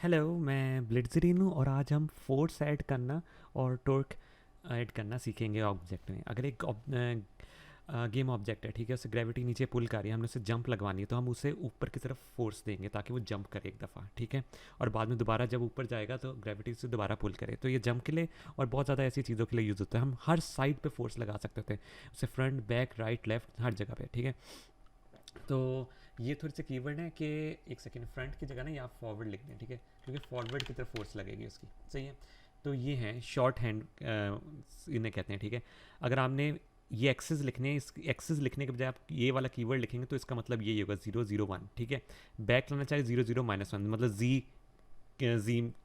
Hello, मैं ब्लिट्ज़रीन हूँ और आज हम फोर्स ऐड करना और टॉर्क ऐड करना सीखेंगे ऑब्जेक्ट में। अगर एक गेम ऑब्जेक्ट है, ठीक है, उसे ग्रेविटी नीचे पुल कर रही है, हमने उसे जंप लगवानी है, तो हम उसे ऊपर की तरफ फोर्स देंगे ताकि वो जंप करे एक दफ़ा, ठीक है। और बाद में दोबारा जब ऊपर जाएगा तो ग्रेविटी से दोबारा पुल करे। तो ये जंप के लिए और बहुत ज़्यादा ऐसी चीज़ों के लिए यूज़ होता है। हम हर साइड पे फोर्स लगा सकते थे उसे, front back right left her जगह पे, ठीक है। तो ये थोड़ी सी कीवर्ड है कि एक सेकेंड, फ्रंट की जगह ना यहाँ फॉरवर्ड लिख दें, ठीक है, क्योंकि फॉरवर्ड की तरफ फोर्स लगेगी उसकी। सही है। तो ये है शॉर्ट हैंड इन्हें कहते हैं, ठीक है। अगर आपने ये एक्सेस लिखने हैं, इस एक्सेस लिखने के बजाय आप ये वाला कीवर्ड लिखेंगे तो इसका मतलब यही होगा 0 0 1, ठीक है। बैक लाना चाहिए 0 0 -1, मतलब जी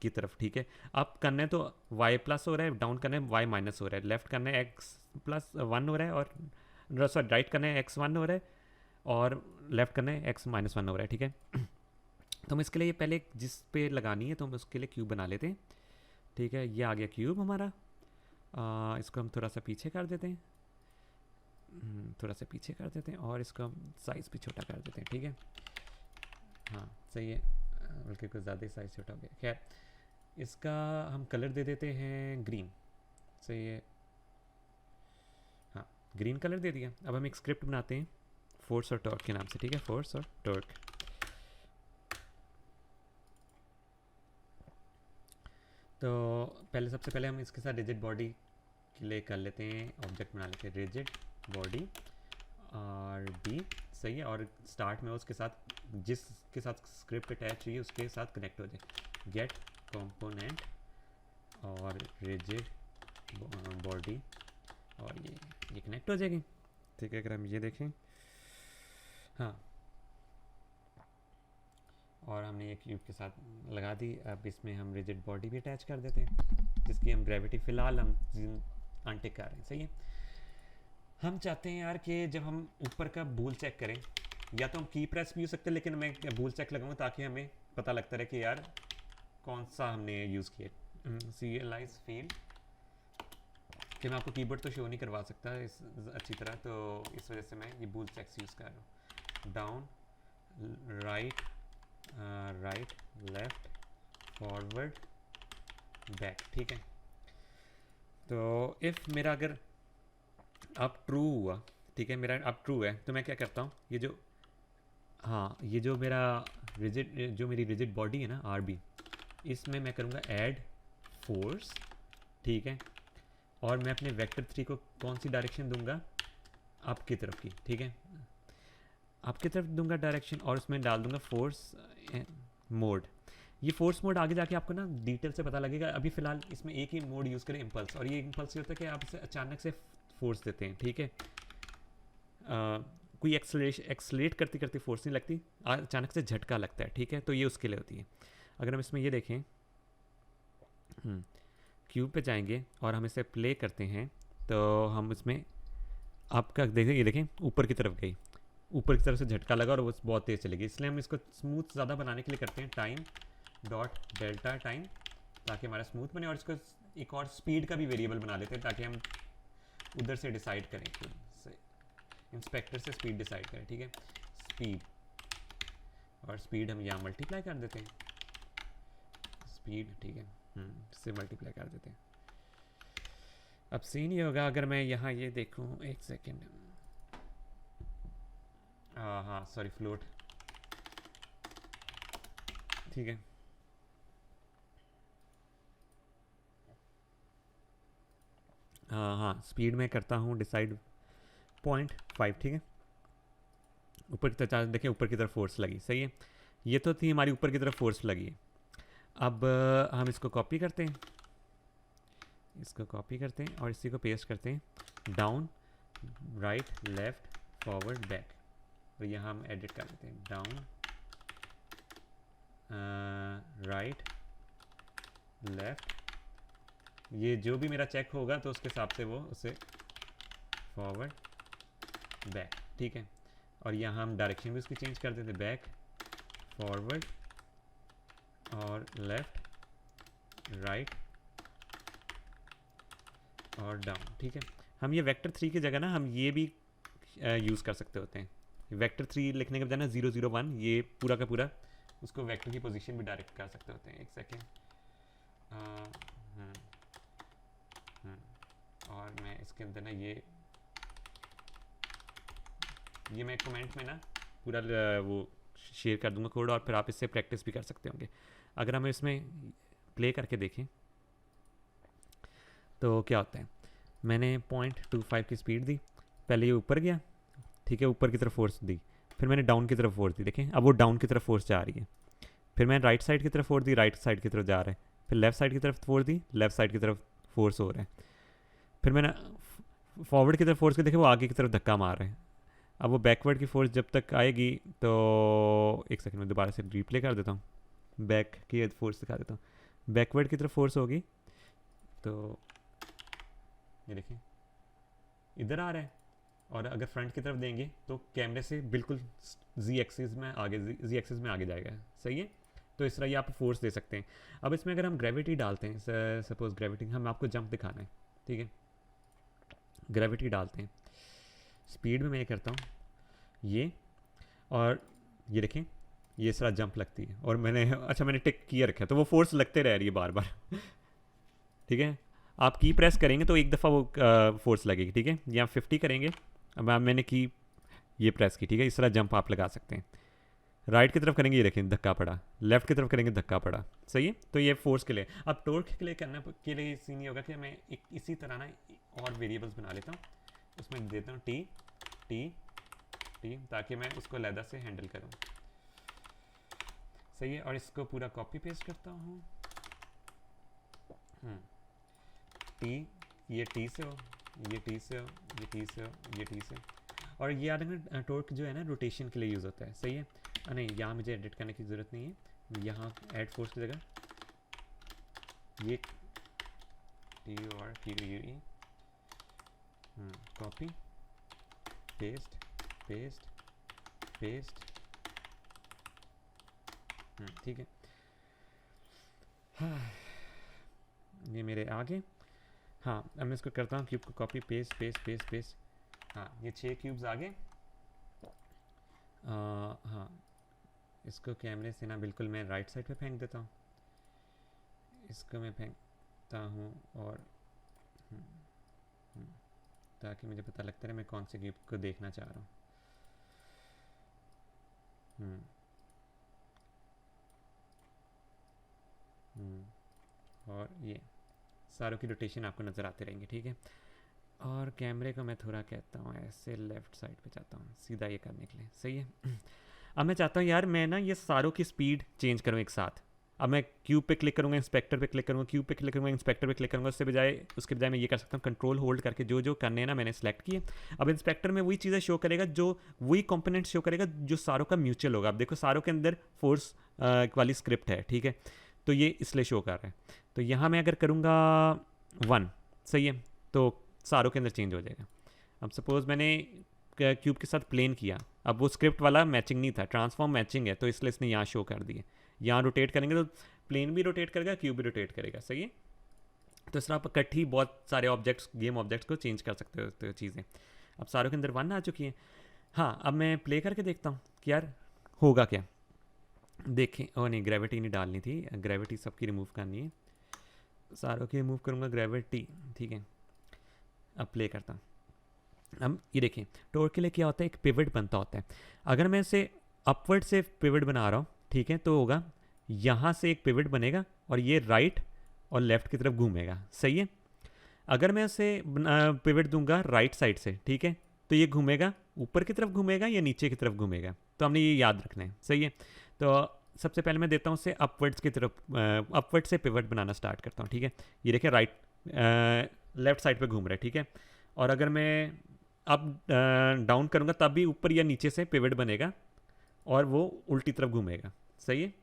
की तरफ, ठीक है। अप करना है तो वाई प्लस हो रहा है, डाउन करना है वाई माइनस हो रहा है, लेफ्ट करना है एक्स+1 हो रहा है, और सॉरी राइट करना है x1 हो रहा है, और लेफ्ट करना है x-1 हो रहा है, ठीक है। तो हम इसके लिए पहले जिस पे लगानी है तो हम उसके लिए क्यूब बना लेते हैं, ठीक है। ये आ गया क्यूब हमारा। इसको हम थोड़ा सा पीछे कर देते हैं, थोड़ा सा पीछे कर देते हैं, और इसको हम साइज़ भी छोटा कर देते हैं, ठीक है। हाँ सही है, बल्कि कुछ ज़्यादा ही साइज़ छोटा हो गया। खैर, इसका हम कलर दे देते हैं ग्रीन। सही है, हाँ, ग्रीन कलर दे दिया। अब हम एक स्क्रिप्ट बनाते हैं फोर्स और टॉर्क के नाम से, ठीक है, फोर्स और टॉर्क। तो पहले सबसे पहले हम इसके साथ रिजिड बॉडी के लिए कर लेते हैं, ऑब्जेक्ट बना लेते हैं रिजिड बॉडी और डी। सही है, और स्टार्ट में उसके साथ जिसके साथ स्क्रिप्ट अटैच हुई है उसके साथ कनेक्ट हो जाए, गेट कंपोनेंट और रिजिड बॉडी, और ये कनेक्ट हो जाएगी, ठीक है। अगर हम ये देखें, हाँ, और हमने ये क्यूब के साथ लगा दी। अब इसमें हम रिजिड बॉडी भी अटैच कर देते हैं जिसकी हम ग्रेविटी फ़िलहाल हम अनटिक कर रहे हैं। सही है। हम चाहते हैं यार कि जब हम ऊपर का बूल चेक करें, या तो हम की प्रेस भी हो सकते हैं, लेकिन मैं बूल चेक लगाऊंगा ताकि हमें पता लगता रहे कि यार कौन सा हमने यूज़ किया। सीरियलाइज फील्ड कि मैं आपको कीबोर्ड तो शो नहीं करवा सकता इस अच्छी तरह, तो इस वजह से मैं ये बूल चेक्स यूज़ कर रहा हूँ। Down, right, right, left, forward, back, ठीक है। तो इफ़ मेरा अगर अब ट्रू हुआ, ठीक है, मेरा अब ट्रू है, तो मैं क्या करता हूँ, ये जो, हाँ, ये जो मेरा रिजिड, जो मेरी रिजिड बॉडी है ना आर बी, इसमें मैं करूँगा ऐड फोर्स, ठीक है। और मैं अपने वेक्टर 3 को कौन सी डायरेक्शन दूंगा, अप की तरफ की, ठीक है, अप की तरफ दूंगा डायरेक्शन, और उसमें डाल दूंगा फोर्स मोड। ये फोर्स मोड आगे जाके आपको ना डिटेल से पता लगेगा। अभी फिलहाल इसमें एक ही मोड यूज़ करें, इम्पल्स, और ये इम्पल्स ये होता है कि आप इसे अचानक से फोर्स देते हैं, ठीक है। कोई एक्सलेट करती करती फोर्स नहीं लगती, अचानक से झटका लगता है, ठीक है। तो ये उसके लिए होती है। अगर हम इसमें ये देखें, क्यूब पे जाएंगे और हम इसे प्ले करते हैं, तो हम इसमें आपका देखें, ये देखें ऊपर की तरफ गई, ऊपर की तरफ से झटका लगा और वो बहुत तेज़ चलेगी। इसलिए हम इसको स्मूथ ज़्यादा बनाने के लिए करते हैं टाइम डॉट डेल्टा टाइम, ताकि हमारा स्मूथ बने। और इसको एक और स्पीड का भी वेरिएबल बना लेते हैं ताकि हम उधर से डिसाइड करें, खुद से इंस्पेक्टर से स्पीड डिसाइड करें, ठीक है। स्पीड, और स्पीड हम यहाँ मल्टीप्लाई कर देते हैं, स्पीड, ठीक है, इससे मल्टीप्लाई कर देते हैं। अब सीन ये होगा, अगर मैं यहाँ ये देखूँ, एक सेकेंड, हाँ सॉरी, फ्लोट, ठीक है। हाँ, स्पीड में करता हूँ डिसाइड 0.5, ठीक है। ऊपर की तरफ देखें, ऊपर की तरफ फोर्स लगी, सही है। ये तो थी हमारी ऊपर की तरफ फोर्स लगी है। अब हम इसको कॉपी करते हैं, इसको कॉपी करते हैं और इसी को पेस्ट करते हैं, down, right, left, forward, back, और यहाँ हम एडिट कर देते हैं, डाउन, राइट, लेफ्ट, ये जो भी मेरा चेक होगा तो उसके हिसाब से वो उसे फॉरवर्ड, बैक, ठीक है। और यहाँ हम डायरेक्शन भी उसकी चेंज कर देते हैं, बैक, फॉरवर्ड, और लेफ्ट, राइट, और डाउन, ठीक है। हम ये वेक्टर 3 की जगह ना हम ये भी यूज़ कर सकते होते हैं। वेक्टर 3 लिखने के बजाय ना 0 0 1 ये पूरा का पूरा उसको वेक्टर की पोजीशन भी डायरेक्ट कर सकते होते हैं। एक सेकेंड। और मैं इसके अंदर ना ये मैं कमेंट में ना पूरा वो शेयर कर दूंगा कोड, और फिर आप इससे प्रैक्टिस भी कर सकते होंगे। अगर हम इसमें प्ले करके देखें तो क्या होता है, मैंने 0.25 की स्पीड दी, पहले ये ऊपर गया, ठीक है, ऊपर की तरफ फोर्स दी, फिर मैंने डाउन की तरफ फोर्स दी, देखें अब वो डाउन की तरफ फोर्स जा रही है। फिर मैंने राइट साइड की तरफ फोर्स दी, राइट साइड की तरफ जा रहा है। फिर लेफ्ट साइड की तरफ फोर्स दी, लेफ्ट साइड की तरफ फोर्स हो रहा है। फिर मैंने फॉरवर्ड की तरफ फोर्स की, देखे वो आगे की तरफ धक्का मार रहे हैं। अब वो बैकवर्ड की फोर्स जब तक आएगी तो एक सेकंड में दोबारा से रिप्ले कर देता हूँ, बैक की फोर्स दिखा देता हूँ। बैकवर्ड की तरफ फोर्स होगी तो ये देखिए इधर आ रहा है, और अगर फ्रंट की तरफ देंगे तो कैमरे से बिल्कुल जी एक्सिस में आगे जाएगा। सही है, तो इस तरह ये आप फोर्स दे सकते हैं। अब इसमें अगर हम ग्रेविटी डालते हैं, सपोज ग्रेविटी, हम आपको जंप दिखाना है, ठीक है, ग्रेविटी डालते हैं, स्पीड में मैं ये करता हूँ ये, और ये देखें ये इस तरह जंप लगती है, और मैंने टिक किया रखा है तो वो फोर्स लगते रह रही है बार बार ठीक है, आप की प्रेस करेंगे तो एक दफ़ा वो फोर्स लगेगी, ठीक है, या 50 करेंगे, अब मैंने की ये प्रेस की, ठीक है, इस तरह जंप आप लगा सकते हैं। राइट की तरफ करेंगे, ये देखें धक्का पड़ा, लेफ्ट की तरफ करेंगे धक्का पड़ा। सही है, तो ये फोर्स के लिए। अब टॉर्क के लिए करने के लिए सीन ये होगा कि मैं इसी तरह ना और वेरिएबल्स बना लेता हूँ, उसमें देता हूँ टी टी टी, ताकि मैं उसको अलहदा से हैंडल करूँ। सही है, और इसको पूरा कॉपी पेस्ट करता हूँ। टी, ये टी से हो, ये टी से हो, ये टी से हो, ये टी से। और ये याद रखना टॉर्क जो है ना रोटेशन के लिए यूज़ होता है। सही है, नहीं यहाँ मुझे एडिट करने की ज़रूरत नहीं है, यहाँ ऐड फोर्स की जगह ये टी और QUE, copy paste paste paste, ठीक है, हाँ ये मेरे आगे। हाँ अब मैं इसको करता हूँ, क्यूब को copy paste paste paste paste, हाँ ये 6 क्यूब्स आगे। हाँ इसको कैमरे से ना बिल्कुल मैं राइट साइड पे फेंक देता हूँ, इसको मैं फेंकता हूँ, और ताकि मुझे पता लगता रहे मैं कौन से क्यूब को देखना चाह रहा हूँ। और ये सारों की रोटेशन आपको नज़र आते रहेंगे, ठीक है। और कैमरे को मैं थोड़ा कहता हूँ ऐसे लेफ़्ट साइड पे जाता हूँ सीधा ये करने के लिए। सही है, अब मैं चाहता हूँ यार मैं ना ये सारों की स्पीड चेंज करूँ एक साथ। अब मैं क्यूब पे क्लिक करूँगा, इंस्पेक्टर पे क्लिक करूँगा, क्यूब पे क्लिक करूँगा, इंस्पेक्टर पे क्लिक करूँगा, उसके बजाय मैं ये कर सकता हूँ कंट्रोल होल्ड करके जो करने हैं ना मैंने सेलेक्ट किए। अब इंस्पेक्टर में वही चीज़ें शो करेगा, वही कंपोनेंट शो करेगा जो सारों का म्यूचुअल होगा। अब देखो सारों के अंदर फोर्स वाली स्क्रिप्ट है, ठीक है, तो ये इसलिए शो कर रहा है। तो यहाँ मैं अगर करूँगा 1, सही है, तो सारों के अंदर चेंज हो जाएगा। अब सपोज़ मैंने क्यूब के साथ प्लेन किया, अब वो स्क्रिप्ट वाला मैचिंग नहीं था, ट्रांसफॉर्म मैचिंग है, तो इसलिए इसने यहाँ शो कर दिए। यहाँ रोटेट करेंगे तो प्लेन भी रोटेट करेगा, क्यूब भी रोटेट करेगा। सही है, तो इस तरह आप इकट्ठी बहुत सारे ऑब्जेक्ट्स, गेम ऑब्जेक्ट्स को चेंज कर सकते हो तो चीज़ें। अब सारों के अंदर 1 आ चुकी है। हाँ अब मैं प्ले करके देखता हूँ कि यार होगा क्या। देखें, ओ नहीं ग्रेविटी नहीं डालनी थी, ग्रेविटी सबकी रिमूव करनी है, सारों की रिमूव करूँगा ग्रेविटी, ठीक है। अब प्ले करता हूँ। अब ये देखें टॉर्क के लिए क्या होता है, एक पिवट बनता होता है। अगर मैं इसे अपवर्ड से पिवट बना रहा हूँ, ठीक है, तो होगा यहाँ से एक पिवट बनेगा और ये राइट और लेफ्ट की तरफ घूमेगा। सही है, अगर मैं इसे पिवट दूंगा राइट साइड से, ठीक है, तो ये घूमेगा ऊपर की तरफ घूमेगा या नीचे की तरफ घूमेगा, तो हमने ये याद रखना है। सही है, तो सबसे पहले मैं देता हूँ उसे अपवर्ड्स की तरफ, अपवर्ड से पिवट बनाना स्टार्ट करता हूँ, ठीक है। ये देखिए राइट लेफ्ट साइड पे घूम रहा है, ठीक है, और अगर मैं अब डाउन करूँगा तब भी ऊपर या नीचे से पिवट बनेगा और वो उल्टी तरफ घूमेगा। सही है,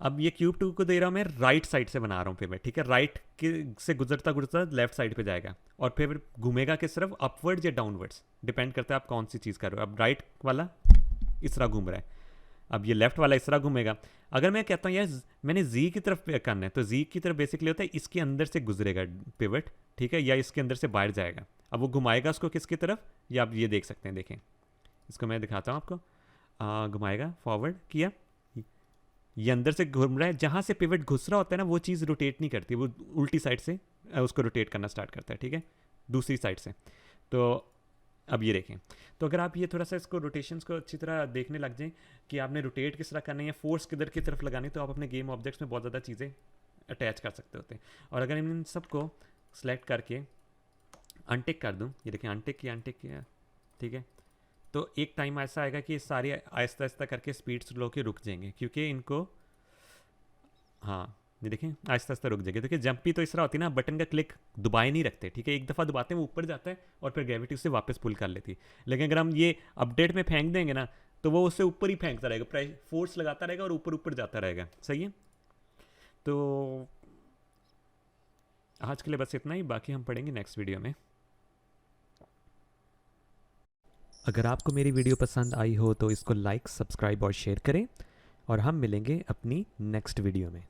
अब ये क्यूब 2 को दे रहा हूँ मैं राइट साइड से बना रहा हूँ पिवट, ठीक है, राइट से गुजरता गुजरता लेफ्ट साइड पे जाएगा और फिर घूमेगा किस तरफ, अपवर्ड्स या डाउनवर्ड्स, डिपेंड करता है आप कौन सी चीज़ कर रहे हो। अब राइट वाला इस तरह घूम रहा है, अब ये लेफ्ट वाला इस तरह घूमेगा। अगर मैं कहता हूँ यार मैंने जी की तरफ करना है, तो जी की तरफ बेसिकली होता है इसके अंदर से गुजरेगा पिवट, ठीक है, या इसके अंदर से बाहर जाएगा। अब वो घुमाएगा उसको किसकी तरफ, या आप ये देख सकते हैं, देखें इसको मैं दिखाता हूँ आपको, घुमाएगा, फॉरवर्ड किया, ये अंदर से घूम रहा है, जहाँ से पिवट घुस रहा होता है ना वो चीज़ रोटेट नहीं करती, वो उल्टी साइड से उसको रोटेट करना स्टार्ट करता है, ठीक है, दूसरी साइड से। तो अब ये देखें, तो अगर आप ये थोड़ा सा इसको रोटेशंस को अच्छी तरह देखने लग जाएं कि आपने रोटेट किस तरह करना है या फोर्स किधर की तरफ लगानी, तो आप अपने गेम ऑब्जेक्ट्स में बहुत ज़्यादा चीज़ें अटैच कर सकते होते हैं। और अगर इन सबको सेलेक्ट करके अनटिक कर दूँ, ये देखें अनटिक किया, ठीक है, तो एक टाइम ऐसा आएगा कि सारे आहिस्ता आहिस्ता करके स्पीड स्लो के रुक जाएंगे, क्योंकि इनको, हाँ ये देखें आहिस्ता आहिस्ता रुक जाएंगे। देखिए जंप भी तो इस तरह होती है ना, बटन का क्लिक दुबाए नहीं रखते, ठीक है, एक दफ़ा दबाते हैं वो ऊपर जाता है और फिर ग्रेविटी उससे वापस पुल कर लेती है। लेकिन अगर हम ये अपडेट में फेंक देंगे ना, तो वो उससे ऊपर ही फेंकता रहेगा, फोर्स लगाता रहेगा और ऊपर ऊपर जाता रहेगा। सही है, तो आज के लिए बस इतना ही, बाकी हम पढ़ेंगे नेक्स्ट वीडियो में। अगर आपको मेरी वीडियो पसंद आई हो तो इसको लाइक, सब्सक्राइब और शेयर करें, और हम मिलेंगे अपनी नेक्स्ट वीडियो में।